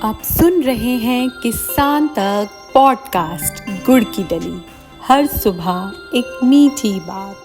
आप सुन रहे हैं किसान तक पॉडकास्ट गुड़ की डली। हर सुबह एक मीठी बात।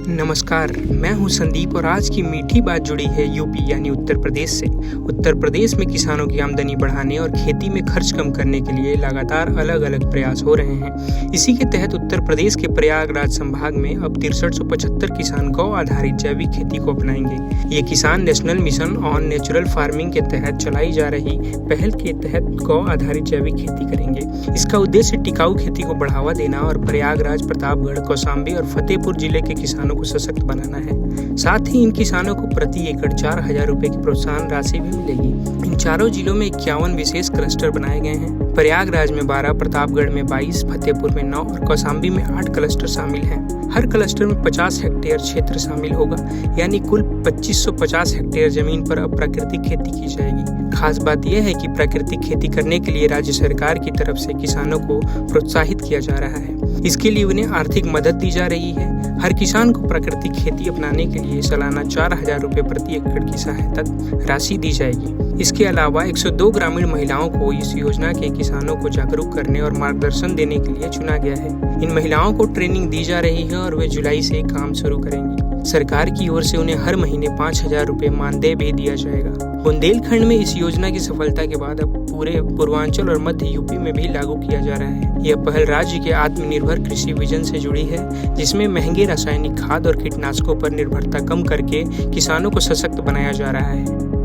नमस्कार, मैं हूं संदीप और आज की मीठी बात जुड़ी है यूपी यानी उत्तर प्रदेश से। उत्तर प्रदेश में किसानों की आमदनी बढ़ाने और खेती में खर्च कम करने के लिए लगातार अलग अलग प्रयास हो रहे हैं। इसी के तहत उत्तर प्रदेश के प्रयागराज संभाग में अब 6375 किसान गौ आधारित जैविक खेती को अपनाएंगे। ये किसान national mission on natural farming के तहत चलाई जा रही पहल के तहत गौ आधारित जैविक खेती करेंगे। इसका उद्देश्य टिकाऊ खेती को बढ़ावा देना और प्रयागराज, प्रतापगढ़, कौशाम्बी और फतेहपुर जिले के किसानों को सशक्त बनाना है। साथ ही इन किसानों को प्रति एकड़ 4000 रुपए की प्रोत्साहन राशि भी मिलेगी। इन चारों जिलों में 51 विशेष क्लस्टर बनाए गए हैं। प्रयागराज में 12, प्रतापगढ़ में 22, फतेहपुर में 9 और कौशाम्बी में 8 क्लस्टर शामिल हैं। हर क्लस्टर में 50 हेक्टेयर क्षेत्र शामिल होगा, यानी कुल 2550 हेक्टेयर जमीन पर अब प्राकृतिक खेती की जाएगी। खास बात यह है कि प्राकृतिक खेती करने के लिए राज्य सरकार की तरफ से किसानों को प्रोत्साहित किया जा रहा है। इसके लिए उन्हें आर्थिक मदद दी जा रही है। हर किसान को प्राकृतिक खेती अपनाने के लिए सालाना 4000 रुपए प्रति एकड़ की सहायता राशि दी जाएगी। इसके अलावा 102 ग्रामीण महिलाओं को इस योजना के किसानों को जागरूक करने और मार्गदर्शन देने के लिए चुना गया है। इन महिलाओं को ट्रेनिंग दी जा रही है और वे जुलाई से काम शुरू करेंगी। सरकार की ओर से उन्हें हर महीने 5000 रुपए मानदेय भी दिया जाएगा। बुंदेलखंड में इस योजना की सफलता के बाद अब पूरे पूर्वांचल और मध्य यूपी में भी लागू किया जा रहा है। यह पहल राज्य के आत्मनिर्भर कृषि विजन से जुड़ी है, जिसमें महंगे रासायनिक खाद और कीटनाशकों पर निर्भरता कम करके किसानों को सशक्त बनाया जा रहा है।